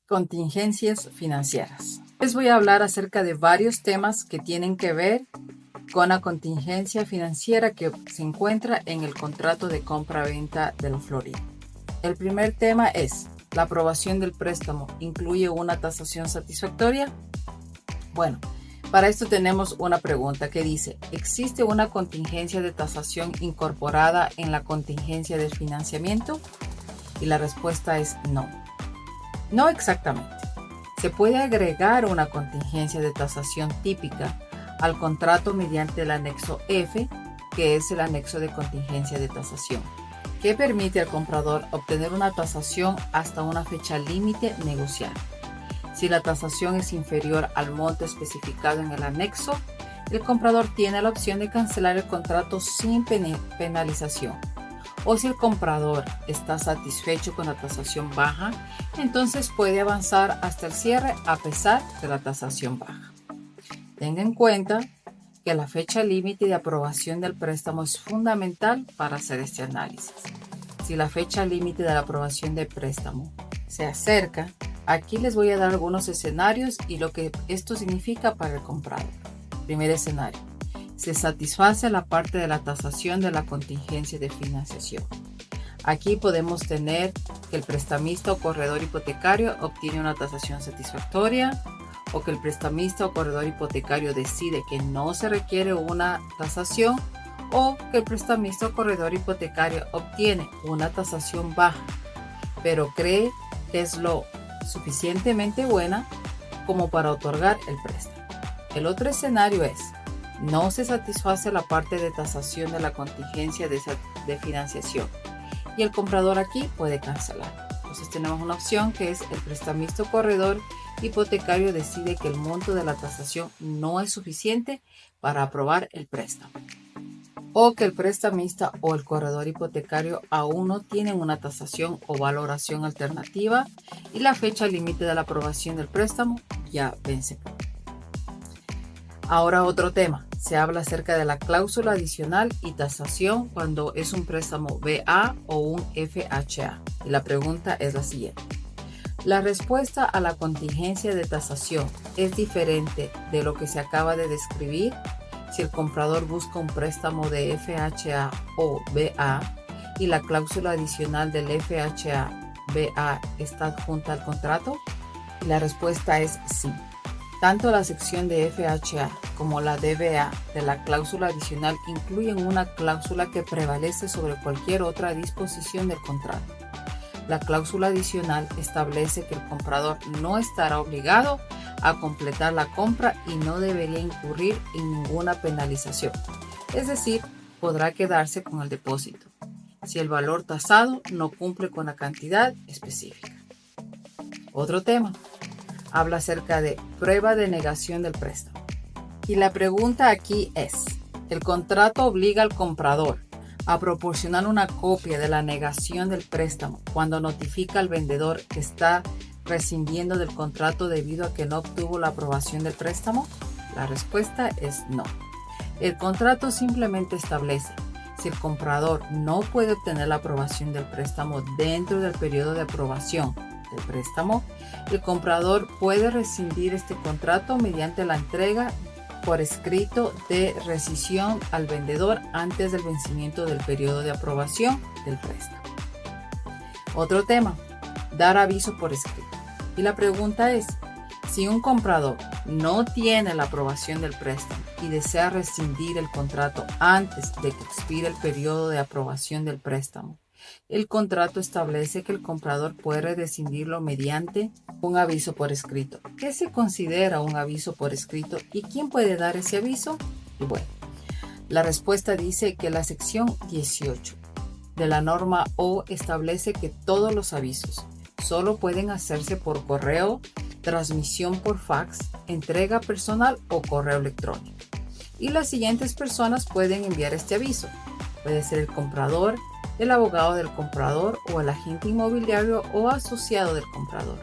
Contingencias financieras. Les voy a hablar acerca de varios temas que tienen que ver con la contingencia financiera que se encuentra en el contrato de compra-venta de la Florida. El primer tema es: ¿la aprobación del préstamo incluye una tasación satisfactoria? Bueno, para esto tenemos una pregunta que dice: ¿existe una contingencia de tasación incorporada en la contingencia del financiamiento? Y la respuesta es no. No exactamente. Se puede agregar una contingencia de tasación típica al contrato mediante el anexo F, que es el anexo de contingencia de tasación, que permite al comprador obtener una tasación hasta una fecha límite negociable. Si la tasación es inferior al monto especificado en el anexo, el comprador tiene la opción de cancelar el contrato sin penalización. O si el comprador está satisfecho con la tasación baja, entonces puede avanzar hasta el cierre a pesar de la tasación baja. Tenga en cuenta que la fecha límite de aprobación del préstamo es fundamental para hacer este análisis. Si la fecha límite de la aprobación del préstamo se acerca, aquí les voy a dar algunos escenarios y lo que esto significa para el comprador. Primer escenario: se satisface la parte de la tasación de la contingencia de financiación. Aquí podemos tener que el prestamista o corredor hipotecario obtiene una tasación satisfactoria, o que el prestamista o corredor hipotecario decide que no se requiere una tasación, o que el prestamista o corredor hipotecario obtiene una tasación baja, pero cree que es lo suficientemente buena como para otorgar el préstamo. El otro escenario es: no se satisface la parte de tasación de la contingencia de financiación y el comprador aquí puede cancelar. Entonces tenemos una opción que es: el prestamista o corredor hipotecario decide que el monto de la tasación no es suficiente para aprobar el préstamo, o que el prestamista o el corredor hipotecario aún no tienen una tasación o valoración alternativa y la fecha límite de la aprobación del préstamo ya vence. Ahora otro tema: se habla acerca de la cláusula adicional y tasación cuando es un préstamo BA o un FHA. Y la pregunta es la siguiente: ¿la respuesta a la contingencia de tasación es diferente de lo que se acaba de describir si el comprador busca un préstamo de FHA o BA y la cláusula adicional del FHA-BA está adjunta al contrato? Y la respuesta es sí. Tanto la sección de FHA como la de BA de la cláusula adicional incluyen una cláusula que prevalece sobre cualquier otra disposición del contrato. La cláusula adicional establece que el comprador no estará obligado a completar la compra y no debería incurrir en ninguna penalización. Es decir, podrá quedarse con el depósito si el valor tasado no cumple con la cantidad específica. Otro tema habla acerca de prueba de negación del préstamo. Y la pregunta aquí es: ¿el contrato obliga al comprador a proporcionar una copia de la negación del préstamo cuando notifica al vendedor que está rescindiendo del contrato debido a que no obtuvo la aprobación del préstamo? La respuesta es no. El contrato simplemente establece: si el comprador no puede obtener la aprobación del préstamo dentro del periodo de aprobación del préstamo, el comprador puede rescindir este contrato mediante la entrega por escrito de rescisión al vendedor antes del vencimiento del periodo de aprobación del préstamo. Otro tema: dar aviso por escrito. Y la pregunta es: si un comprador no tiene la aprobación del préstamo y desea rescindir el contrato antes de que expire el periodo de aprobación del préstamo, el contrato establece que el comprador puede rescindirlo mediante un aviso por escrito. ¿Qué se considera un aviso por escrito y quién puede dar ese aviso? Y bueno, la respuesta dice que la sección 18 de la norma O establece que todos los avisos solo pueden hacerse por correo, transmisión por fax, entrega personal o correo electrónico. Y las siguientes personas pueden enviar este aviso. Puede ser el comprador, el abogado del comprador o el agente inmobiliario o asociado del comprador.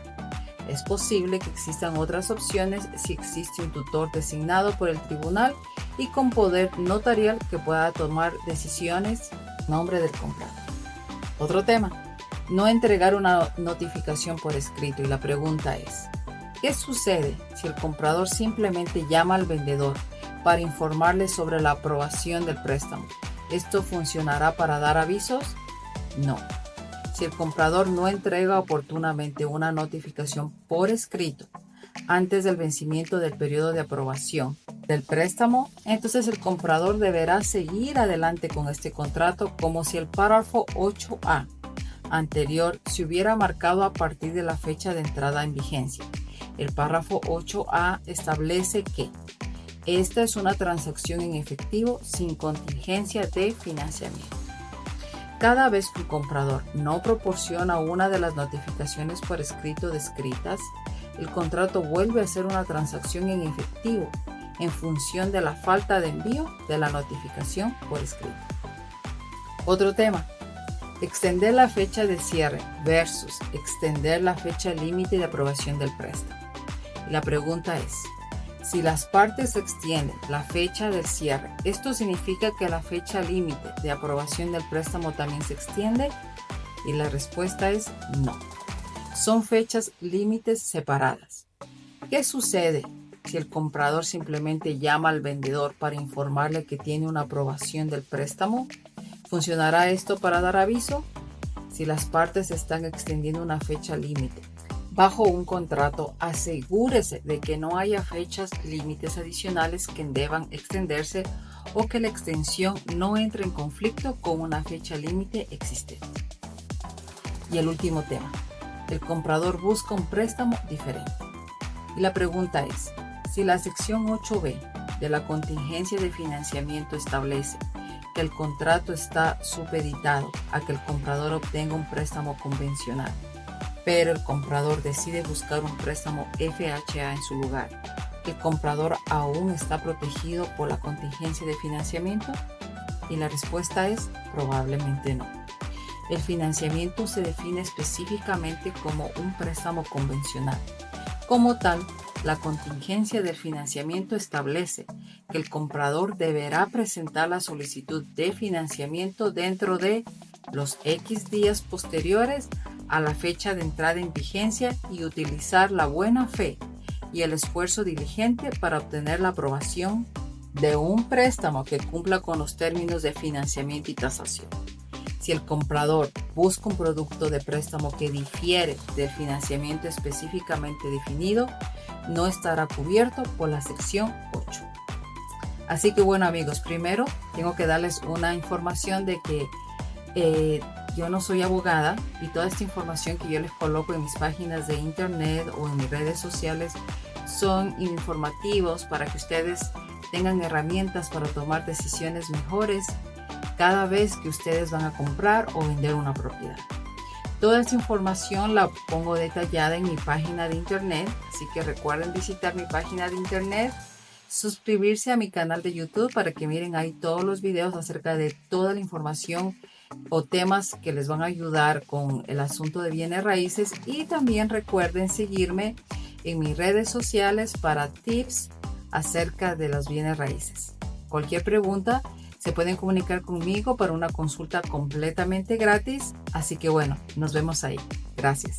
Es posible que existan otras opciones si existe un tutor designado por el tribunal y con poder notarial que pueda tomar decisiones en nombre del comprador. Otro tema: No entregar una notificación por escrito. Y la pregunta es, ¿qué sucede si el comprador simplemente llama al vendedor para informarle sobre la aprobación del préstamo? ¿Esto funcionará para dar avisos? No. Si el comprador no entrega oportunamente una notificación por escrito antes del vencimiento del periodo de aprobación del préstamo, entonces el comprador deberá seguir adelante con este contrato como si el párrafo 8A anterior se hubiera marcado a partir de la fecha de entrada en vigencia. El párrafo 8A establece que esta es una transacción en efectivo sin contingencia de financiamiento. Cada vez que un comprador no proporciona una de las notificaciones por escrito descritas, el contrato vuelve a ser una transacción en efectivo en función de la falta de envío de la notificación por escrito. Otro tema: extender la fecha de cierre versus extender la fecha límite de aprobación del préstamo. Y la pregunta es, si las partes extienden la fecha del cierre, ¿esto significa que la fecha límite de aprobación del préstamo también se extiende? Y la respuesta es no. Son fechas límites separadas. ¿Qué sucede si el comprador simplemente llama al vendedor para informarle que tiene una aprobación del préstamo? ¿Funcionará esto para dar aviso? Si las partes están extendiendo una fecha límite bajo un contrato, asegúrese de que no haya fechas límites adicionales que deban extenderse o que la extensión no entre en conflicto con una fecha límite existente. Y el último tema: el comprador busca un préstamo diferente. Y la pregunta es, si la sección 8B de la contingencia de financiamiento establece que el contrato está supeditado a que el comprador obtenga un préstamo convencional, pero el comprador decide buscar un préstamo FHA en su lugar, ¿el comprador aún está protegido por la contingencia de financiamiento? Y la respuesta es probablemente no. El financiamiento se define específicamente como un préstamo convencional. Como tal, la contingencia del financiamiento establece que el comprador deberá presentar la solicitud de financiamiento dentro de los X días posteriores a la fecha de entrada en vigencia y utilizar la buena fe y el esfuerzo diligente para obtener la aprobación de un préstamo que cumpla con los términos de financiamiento y tasación. Si el comprador busca un producto de préstamo que difiere del financiamiento específicamente definido, no estará cubierto por la sección 8. Así que bueno, amigos, primero tengo que darles una información de que yo no soy abogada y toda esta información que yo les coloco en mis páginas de internet o en mis redes sociales son informativos para que ustedes tengan herramientas para tomar decisiones mejores cada vez que ustedes van a comprar o vender una propiedad. Toda esta información la pongo detallada en mi página de internet, así que recuerden visitar mi página de internet, suscribirse a mi canal de YouTube para que miren ahí todos los videos acerca de toda la información o temas que les van a ayudar con el asunto de bienes raíces, y también recuerden seguirme en mis redes sociales para tips acerca de los bienes raíces. Cualquier pregunta se pueden comunicar conmigo para una consulta completamente gratis, así que bueno, nos vemos ahí. Gracias.